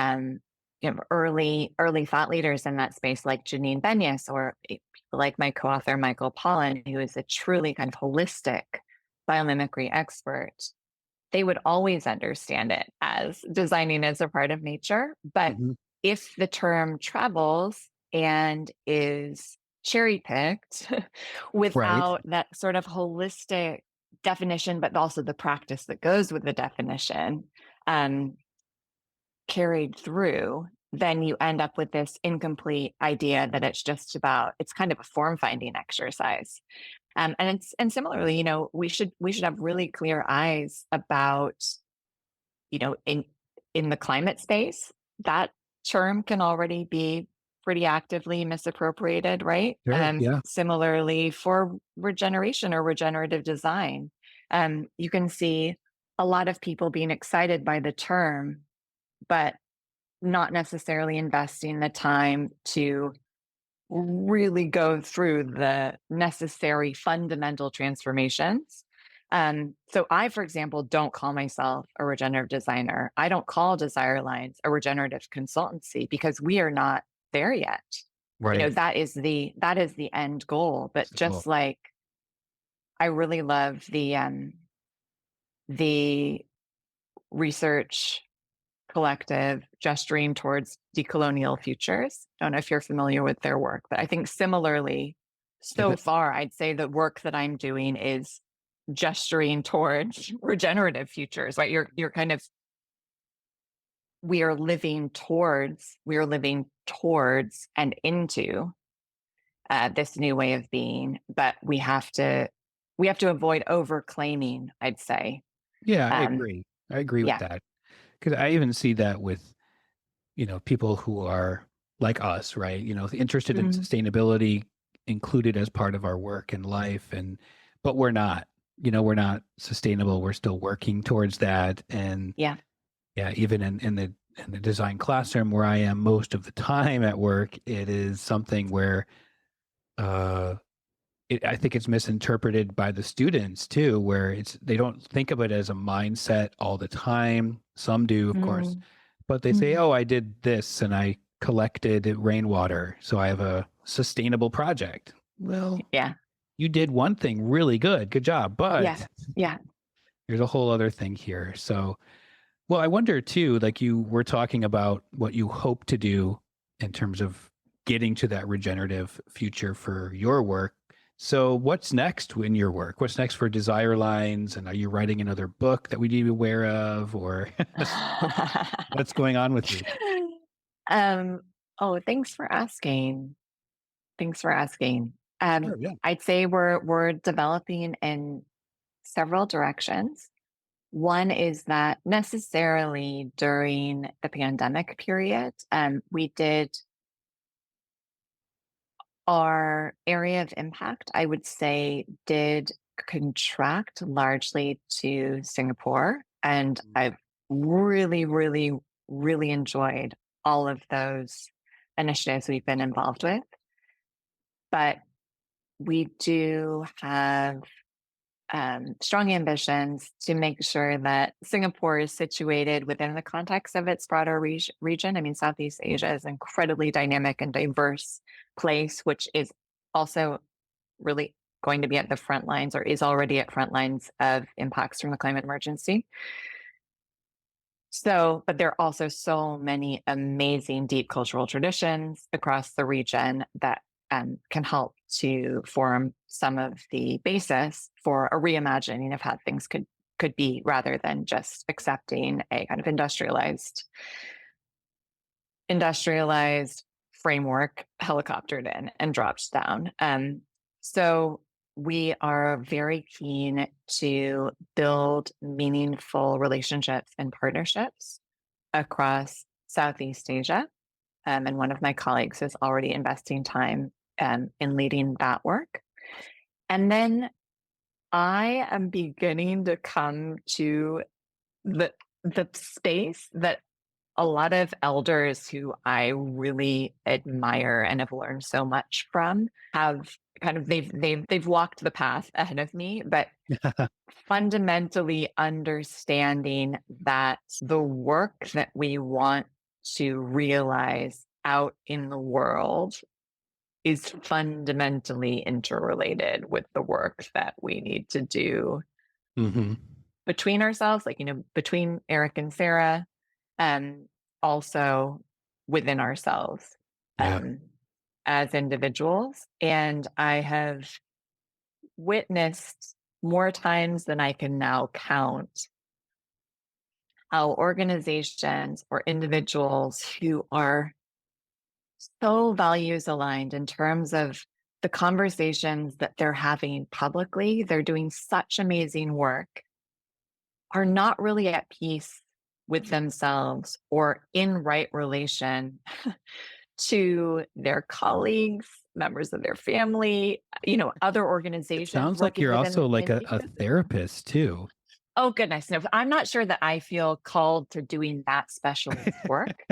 S3: early thought leaders in that space like Janine Benyus or people like my co-author Michael Pollan, who is a truly kind of holistic biomimicry expert. They would always understand it as designing as a part of nature. But
S2: Hmm.
S3: if the term travels and is cherry picked
S2: Right.
S3: without that sort of holistic definition, but also the practice that goes with the definition, um, carried through, then you end up with this incomplete idea that it's kind of a form finding exercise. And similarly, we should have really clear eyes about, you know, in in the climate space, that term can already be pretty actively misappropriated, right?
S2: Sure. Yeah.
S3: Similarly for regeneration or regenerative design, you can see a lot of people being excited by the term, but not necessarily investing the time to really go through the necessary fundamental transformations. So I, for example, don't call myself a regenerative designer. I don't call Desire Lines a regenerative consultancy because we are not there yet.
S2: Right.
S3: That is the end goal. But
S2: That's the goal.
S3: just like I really love the research collective gesturing towards decolonial futures. Don't know if you're familiar with their work, but I think similarly,
S2: Give
S3: so
S2: it.
S3: far, I'd say the work that I'm doing is gesturing towards regenerative futures, right? You're kind of we are living towards and into this new way of being, but we have to avoid over claiming, I'd say.
S2: Yeah, I
S3: Um,
S2: agree. I agree with
S3: yeah.
S2: that because I even see that with people who are like us, right? Interested in
S3: Mhm.
S2: sustainability included as part of our work and life, but we're not. We're not sustainable. We're still working towards that, and
S3: Yeah.
S2: yeah, even in the design classroom where I am most of the time at work, it is something where uh, I think it's misinterpreted by the students too, where they don't think of it as a mindset all the time. Some do, of course,
S3: Mm.
S2: but they say,
S3: Mm.
S2: "Oh, I did this and I collected rainwater, so I have a sustainable project." Well,
S3: Yeah.
S2: you did one thing really good. Good job.
S3: Yeah.
S2: But
S3: Yeah.
S2: there's a whole other thing here. So, well, I wonder too, like you were talking about what you hope to do in terms of getting to that regenerative future for your work. So, what's next in your work? What's next for Desire Lines? And are you writing another book that we need to be aware of? Or what's going on with you?
S3: Um, oh, thanks for asking. Thanks for asking.
S2: Sure, yeah.
S3: I'd say we're developing in several directions. One is that necessarily during the pandemic period, we did our area of impact, I would say, did contract largely to Singapore. And I've really, really, really enjoyed all of those initiatives we've been involved with. But we do have strong ambitions to make sure that Singapore is situated within the context of its broader region. I mean, Southeast Asia is an incredibly dynamic and diverse place, which is also really going to be at the front lines or is already at front lines of impacts from the climate emergency. So, but there are also so many amazing deep cultural traditions across the region that can help to form some of the basis for a reimagining of how things could be, rather than just accepting a kind of industrialized framework helicoptered in and dropped down. So we are very keen to build meaningful relationships and partnerships across Southeast Asia. And one of my colleagues is already investing time in leading that work. And then I am beginning to come to the space that a lot of elders who I really admire and have learned so much from have kind of they've walked the path ahead of me, but fundamentally understanding that the work that we want to realize out in the world is fundamentally interrelated with the work that we need to do
S2: Hmm.
S3: between ourselves, like, between Eric and Sarah, and also within ourselves,
S2: Yeah.
S3: um, as individuals. And I have witnessed more times than I can now count how organizations or individuals who are so values aligned in terms of the conversations that they're having publicly, they're doing such amazing work, are not really at peace with themselves or in right relation to their colleagues, members of their family, other
S2: It
S3: organizations
S2: sounds like
S3: working
S2: you're
S3: within the
S2: also like
S3: same
S2: a
S3: ecosystem.
S2: therapist too.
S3: Oh goodness, no, I'm not sure that I feel called to doing that specialist work,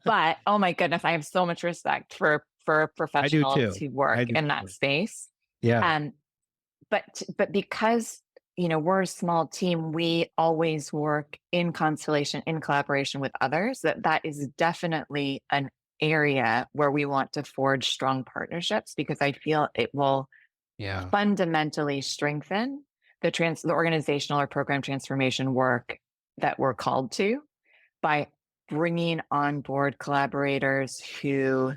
S3: but oh my goodness, I have so much respect for
S2: I do
S3: professionals
S2: too.
S3: who work
S2: I do
S3: in that
S2: too.
S3: space.
S2: Yeah.
S3: Um, but because we're a small team, we always work in constellation, in collaboration with others. That is definitely an area where we want to forge strong partnerships, because I feel it will
S2: Yeah.
S3: fundamentally strengthen the organizational or program transformation work that we're called to, by bringing on board collaborators who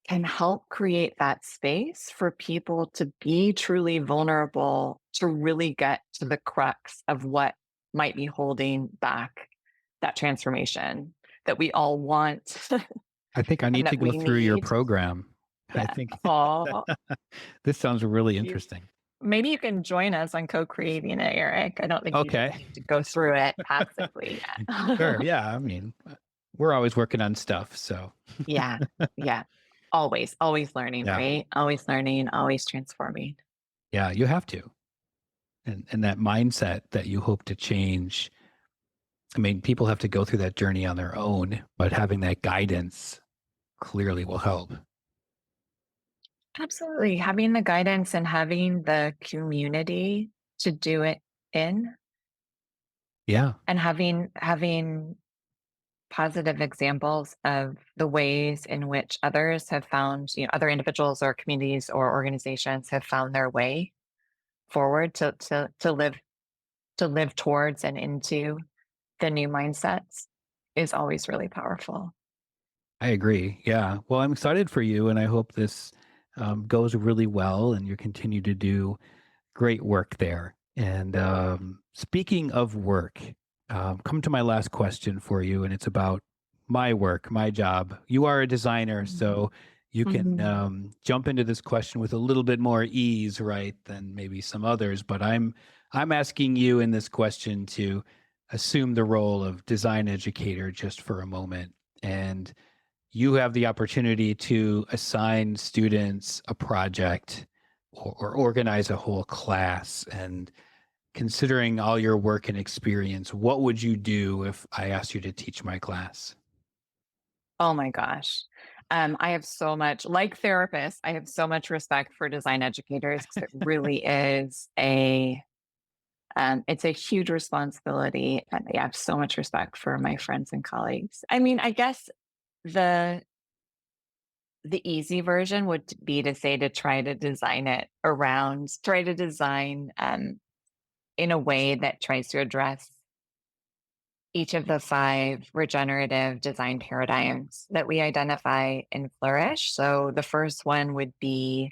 S3: can help create that space for people to be truly vulnerable, to really get to the crux of what might be holding back that transformation that we all want
S2: I think I
S3: and
S2: need to
S3: that
S2: go
S3: we
S2: through your
S3: need.
S2: program. I
S3: Yeah.
S2: think
S3: Oh,
S2: this sounds really
S3: you,
S2: interesting.
S3: maybe you can join us on co-creating it, Eric. I don't think you just
S2: Okay.
S3: need to go through it passively
S2: Sure.
S3: yet.
S2: Yeah. I mean, we're always working on stuff. So,
S3: Yeah. Yeah. Always learning,
S2: yeah.
S3: right? Always learning, always transforming.
S2: Yeah. You have to. And that mindset that you hope to change. I mean, people have to go through that journey on their own, but having that guidance clearly will help.
S3: Absolutely. Having the guidance and having the community to do it in,
S2: Yeah.
S3: and having positive examples of the ways in which others have found, other individuals or communities or organizations have found their way forward to live towards and into the new mindsets is always really powerful.
S2: I agree. Yeah. Well, I'm excited for you, and I hope this goes really well and you continue to do great work there. And speaking of work, come to my last question for you, and it's about my work, my job. You are a designer, so you can
S3: Mhm.
S2: jump into this question with a little bit more ease, right, than maybe some others. But I'm asking you in this question to assume the role of design educator just for a moment, and you have the opportunity to assign students a project or organize a whole class. And considering all your work and experience, what would you do if I asked you to teach my class?
S3: Oh my gosh. I have so much, like therapists, I have so much respect for design educators, because it really is it's a huge responsibility. And I have so much respect for my friends and colleagues. I mean, I guess the the easy version would be to say, to try to design in a way that tries to address each of the five regenerative design paradigms that we identify in Flourish. So the first one would be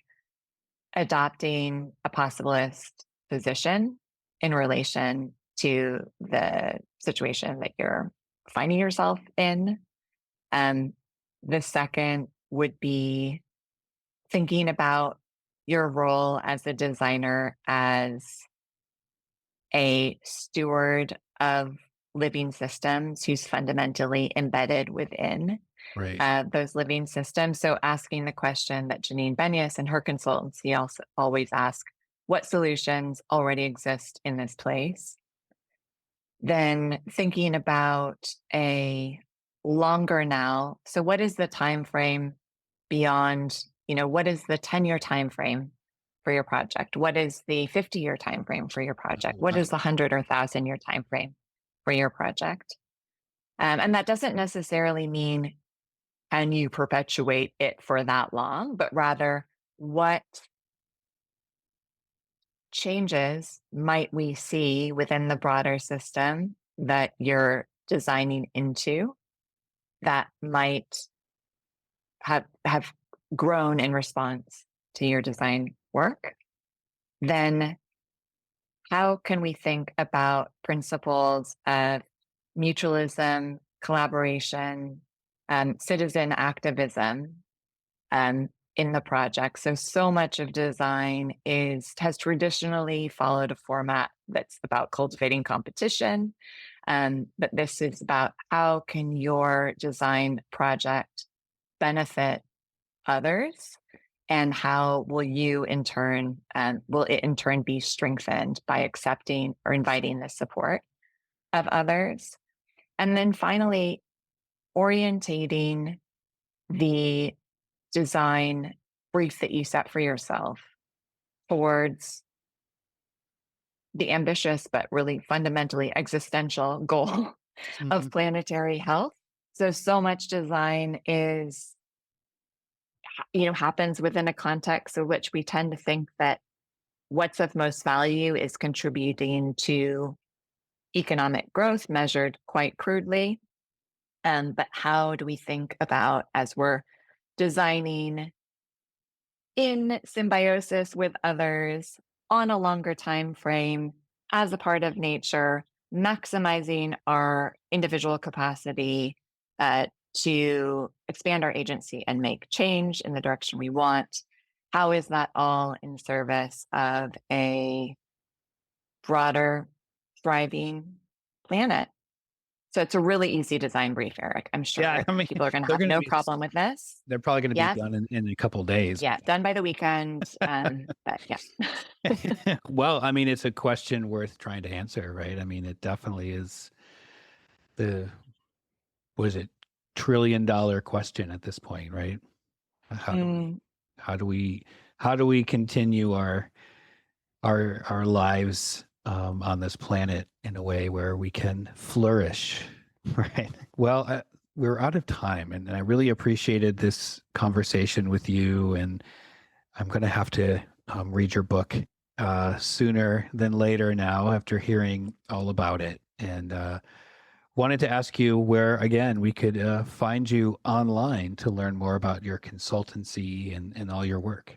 S3: adopting a possibilist position in relation to the situation that you're finding yourself in. Um, the second would be thinking about your role as a designer as a steward of living systems who's fundamentally embedded within.
S2: Right.
S3: those living systems. So asking the question that Janine Benyus and her consultancy also always ask, what solutions already exist in this place? Then thinking about a longer now. So what is the time frame beyond, what is the 10-year time frame for your project? What is the 50-year time frame for your project?
S2: Oh,
S3: What
S2: wow.
S3: is the 100 or 1,000-year time frame for your project? And that doesn't necessarily mean can you perpetuate it for that long, but rather what changes might we see within the broader system that you're designing into that might have grown in response to your design work? Then how can we think about principles of mutualism, collaboration, citizen activism um, in the project? So much of design has traditionally followed a format that's about cultivating competition. But this is about how can your design project benefit others, and how will you will it in turn be strengthened by accepting or inviting the support of others? And then finally, orientating the design brief that you set for yourself towards the ambitious but really fundamentally existential goal of
S2: Mhm.
S3: planetary health. So much design is, happens within a context of which we tend to think that what's of most value is contributing to economic growth measured quite crudely. But how do we think about, as we're designing in symbiosis with others on a longer time frame as a part of nature, maximizing our individual capacity to expand our agency and make change in the direction we want? How is that all in service of a broader, thriving planet? So it's a really easy design brief, Eric. I'm
S2: Yeah,
S3: sure
S2: I mean,
S3: people are going to
S2: they're
S3: have
S2: going to
S3: no
S2: be,
S3: problem with this.
S2: they're probably going to be
S3: Yes.
S2: done in a couple of days.
S3: Yeah. Done by the weekend. But yeah.
S2: Well, I mean, it's a question worth trying to answer, right? I mean, it definitely is the, what is it, $1 trillion question at this point, right? How do we,
S3: Mm,
S2: how do we, how do we continue our lives on this planet in a way where we can flourish, right? Well, we're out of time, and I really appreciated this conversation with you. And I'm going to have to read your book sooner than later now after hearing all about it. And wanted to ask you where, again, we could find you online to learn more about your consultancy and all your work.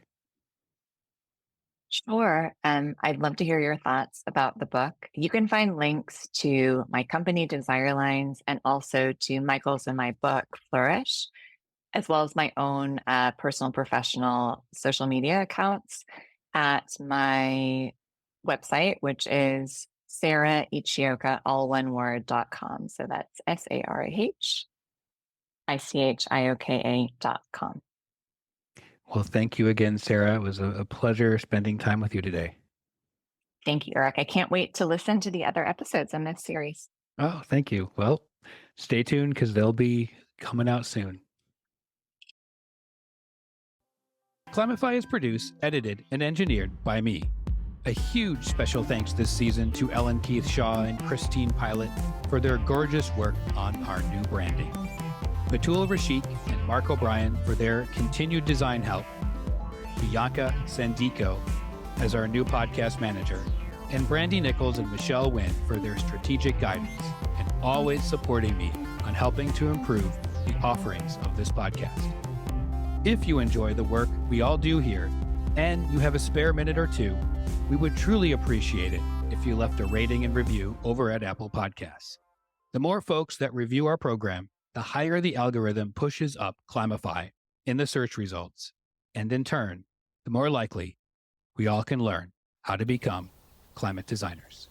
S3: sure. I'd love to hear your thoughts about the book. You can find links to my company, Desire Lines, and also to Michael's and my book, Flourish, as well as my own personal professional social media accounts at my website, which is Sarah Ichioka, all one word.com. So that's SARAHICHIOKA.com.
S2: Well, thank you again, Sarah. It was a pleasure spending time with you today.
S3: Thank you, Eric. I can't wait to listen to the other episodes in this series.
S2: Oh, thank you. Well, stay tuned because they'll be coming out soon. Climify is produced, edited, and engineered by me. A huge special thanks this season to Ellen Keith Shaw and Christine Pilot for their gorgeous work on our new branding. Matul Rashik and Mark O'Brien for their continued design help. Bianca Sandico as our new podcast manager. And Brandy Nichols and Michelle Wynn for their strategic guidance and always supporting me on helping to improve the offerings of this podcast. If you enjoy the work we all do here and you have a spare minute or two, we would truly appreciate it if you left a rating and review over at Apple Podcasts. The more folks that review our program, the higher the algorithm pushes up Climify in the search results. And in turn, the more likely we all can learn how to become climate designers.